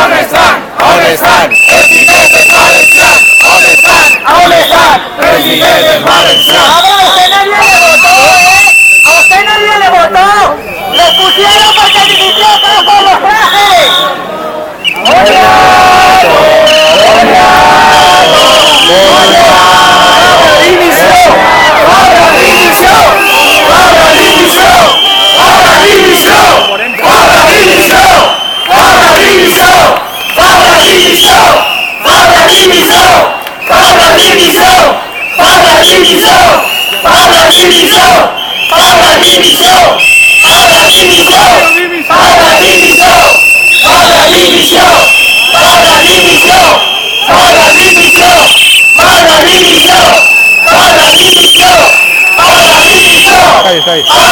On estan? Presidentes valencians. On estan? Presidentes valencians. Ahora a usted nadie le votó, ¿eh? A usted nadie le votó. Lo pusieron porque dimitió con los trajes. Está ahí.